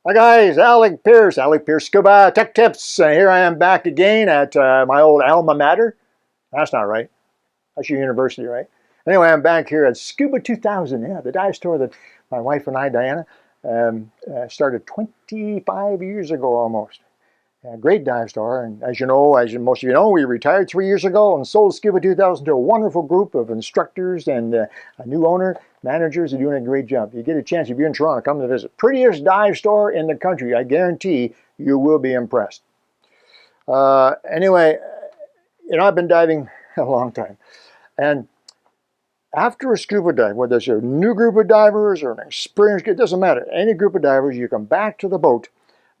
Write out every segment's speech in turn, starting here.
Hi guys, Alec Peirce Scuba Tech Tips. Here I am back again at my old alma mater. That's not right. That's your university, right? Anyway, I'm back here at Scuba 2000. Yeah, the dive store that my wife and I, Diana, started 25 years ago almost. Great dive store, and as you know, as most of you know, we retired 3 years ago and sold Scuba 2000 to a wonderful group of instructors and a new owner. Managers are doing a great job. You get a chance, if you're in Toronto, come to visit. Prettiest dive store in the country. I guarantee you will be impressed. Anyway, I've been diving a long time, and after a scuba dive, whether it's a new group of divers or an experienced, it doesn't matter. Any group of divers, you come back to the boat.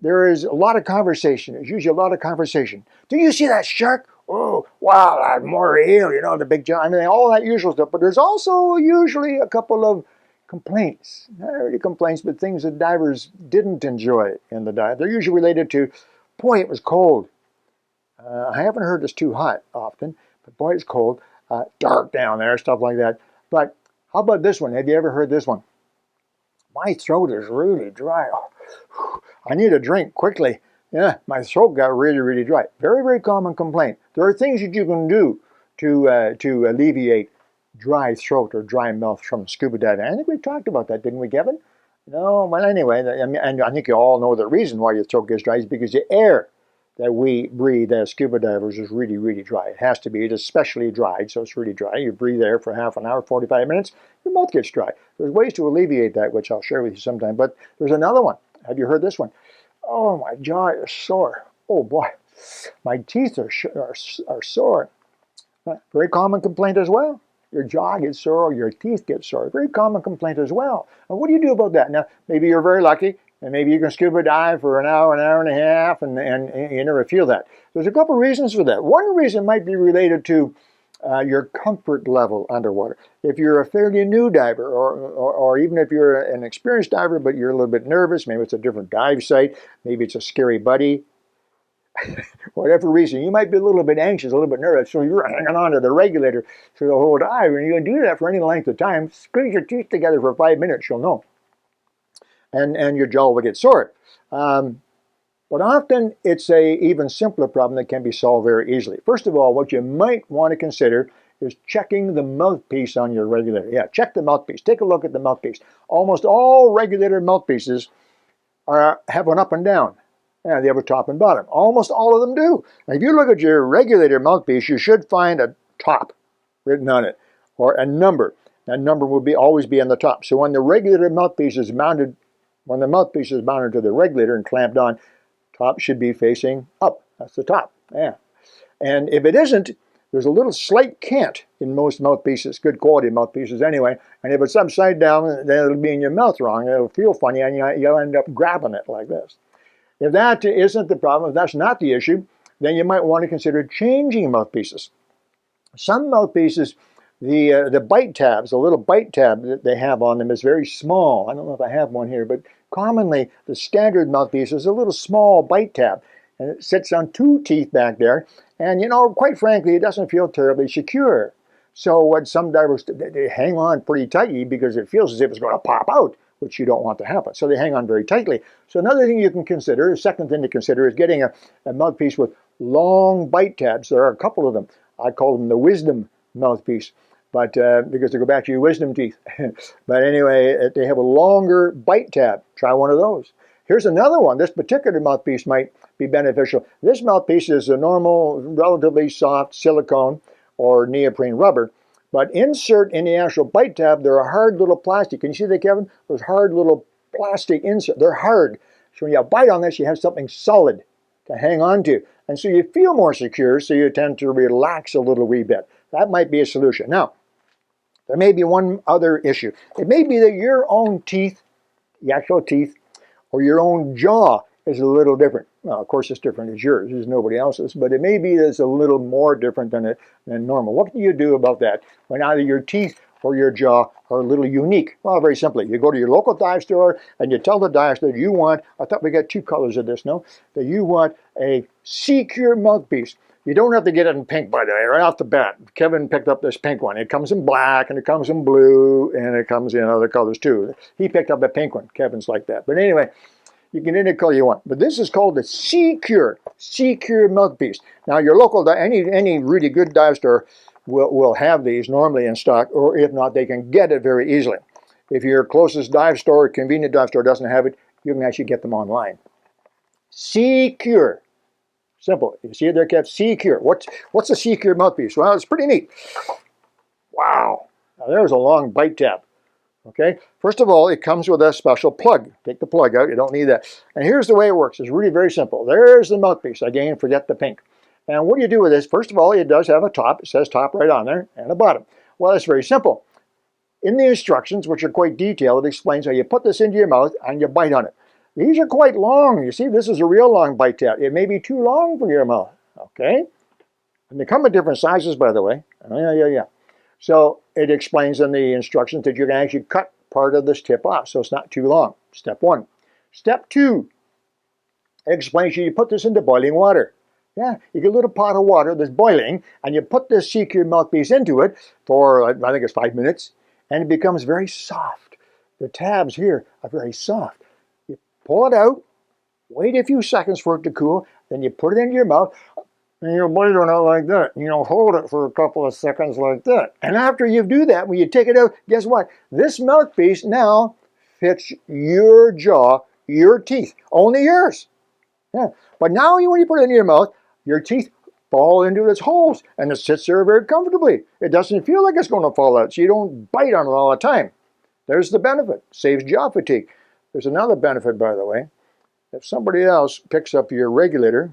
There is a lot of conversation. There's usually a lot of conversation. Do you see that shark? Oh, wow, that moray eel, the big giant. I mean, all that usual stuff. But there's also usually a couple of complaints. Not really complaints, but things that divers didn't enjoy in the dive. They're usually related to, boy, it was cold. I haven't heard it's too hot often, but boy, it's cold. Dark down there, stuff like that. But how about this one? Have you ever heard this one? My throat is really dry. I need a drink quickly. Yeah, my throat got really, really dry. Very, very common complaint. There are things that you can do to alleviate dry throat or dry mouth from scuba diving. I think we talked about that, didn't we, Kevin? No, well, anyway, and I think you all know the reason why your throat gets dry is because the air that we breathe as scuba divers is really, really dry. It has to be. It is especially dried, so it's really dry. You breathe air for half an hour, 45 minutes, your mouth gets dry. There's ways to alleviate that, which I'll share with you sometime. But there's another one. Have you heard this one? Oh, my jaw is sore. Oh, boy. My teeth are sore. Very common complaint as well. Your jaw gets sore or your teeth get sore. Very common complaint as well. And what do you do about that? Now, maybe you're very lucky, and maybe you can scuba dive for an hour and a half, and you never feel that. There's a couple reasons for that. One reason might be related to your comfort level underwater. If you're a fairly new diver, or even if you're an experienced diver, but you're a little bit nervous, maybe it's a different dive site, maybe it's a scary buddy, whatever reason, you might be a little bit anxious, a little bit nervous, so you're hanging on to the regulator through the whole dive, and you can do that for any length of time. Squeeze your teeth together for 5 minutes, you'll know. And your jaw will get sore. But often it's a even simpler problem that can be solved very easily. First of all, what you might want to consider is checking the mouthpiece on your regulator. Yeah, check the mouthpiece. Take a look at the mouthpiece. Almost all regulator mouthpieces have an up and down. Yeah, they have a top and bottom. Almost all of them do. Now, if you look at your regulator mouthpiece, you should find a top written on it, or a number. That number will always be on the top. So when the regulator mouthpiece is mounted, when the mouthpiece is mounted to the regulator and clamped on, top should be facing up. That's the top. Yeah. And if it isn't, there's a little slight cant in most mouthpieces, good quality mouthpieces anyway. And if it's upside down, then it'll be in your mouth wrong. It'll feel funny, and you'll end up grabbing it like this. If that isn't the problem, if that's not the issue, then you might want to consider changing mouthpieces. Some mouthpieces, the bite tabs, the little bite tab that they have on them is very small. I don't know if I have one here, but commonly the standard mouthpiece is a little small bite tab, and it sits on 2 teeth back there, and quite frankly, it doesn't feel terribly secure. So what some divers, they hang on pretty tightly because it feels as if it's going to pop out, which you don't want to happen. So they hang on very tightly. So another thing you can consider, the second thing to consider, is getting a mouthpiece with long bite tabs. There are a couple of them. I call them the wisdom mouthpiece, but because they go back to your wisdom teeth. But anyway, they have a longer bite tab. Try one of those. Here's another one. This particular mouthpiece might be beneficial. This mouthpiece is a normal, relatively soft silicone or neoprene rubber, but insert in the actual bite tab, there are hard little plastic. Can you see that, Kevin? Those hard little plastic inserts. They're hard. So when you bite on this, you have something solid to hang on to. And so you feel more secure, so you tend to relax a little wee bit. That might be a solution. Now, there may be one other issue. It may be that your own teeth, the actual teeth, or your own jaw is a little different. Well, of course, it's different as yours. It's nobody else's. But it may be that it's a little more different than normal. What do you do about that when either your teeth or your jaw are a little unique? Well, very simply, you go to your local dive store and you tell the dive store you want, I thought we got 2 colors of this, no? That you want a Secure mouthpiece. You don't have to get it in pink, by the way, right off the bat. Kevin picked up this pink one. It comes in black, and it comes in blue, and it comes in other colors too. He picked up the pink one. Kevin's like that. But anyway, You can any color you want. But this is called the Secure Mouthpiece. Now your local, any really good dive store will have these normally in stock, or if not, they can get it very easily. If your closest dive store, convenient dive store doesn't have it, you can actually get them online. Secure. Simple. You see it there, Kev? Secure. What's a Secure mouthpiece? Well, it's pretty neat. Wow. Now there's a long bite tab. Okay. First of all, it comes with a special plug. Take the plug out. You don't need that. And here's the way it works. It's really very simple. There's the mouthpiece. Again, forget the pink. And what do you do with this? First of all, it does have a top. It says top right on there, and a bottom. Well, it's very simple. In the instructions, which are quite detailed, it explains how you put this into your mouth and you bite on it. These are quite long. You see, this is a real long bite tab. It may be too long for your mouth. Okay? And they come in different sizes, by the way. Yeah. So it explains in the instructions that you can actually cut part of this tip off, so it's not too long. Step 1. Step 2, it explains you put this into boiling water. Yeah, you get a little pot of water that's boiling, and you put this Secure mouthpiece into it for, I think it's 5 minutes, and it becomes very soft. The tabs here are very soft. You pull it out, wait a few seconds for it to cool, then you put it into your mouth, and you bite on it like that. You know, hold it for a couple of seconds like that. And after you do that, when you take it out, guess what? This mouthpiece now fits your jaw, your teeth, only yours. Yeah. But now when you put it in your mouth, your teeth fall into its holes, and it sits there very comfortably. It doesn't feel like it's going to fall out, so you don't bite on it all the time. There's the benefit. Saves jaw fatigue. There's another benefit, by the way. If somebody else picks up your regulator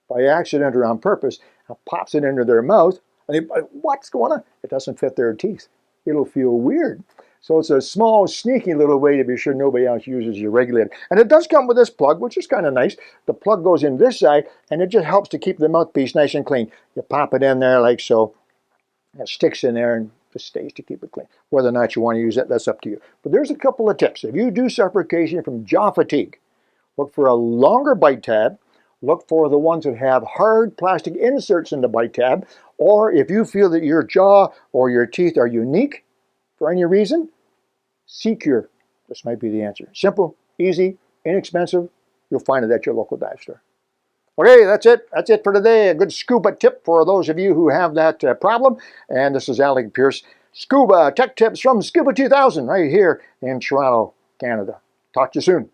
by accident or on purpose and pops it into their mouth, and they, what's going on? It doesn't fit their teeth. It'll feel weird. So it's a small, sneaky little way to be sure nobody else uses your regulator. And it does come with this plug, which is kind of nice. The plug goes in this side, and it just helps to keep the mouthpiece nice and clean. You pop it in there like so. It sticks in there and just stays to keep it clean. Whether or not you want to use it, that's up to you. But there's a couple of tips. If you do suffer occasionally from jaw fatigue, look for a longer bite tab. Look for the ones that have hard plastic inserts in the bite tab. Or if you feel that your jaw or your teeth are unique for any reason, Secure. This might be the answer. Simple, easy, inexpensive. You'll find it at your local dive store. Okay, that's it. That's it for today. A good scuba tip for those of you who have that problem. And this is Alec Peirce. Scuba Tech Tips from Scuba 2000 right here in Toronto, Canada. Talk to you soon.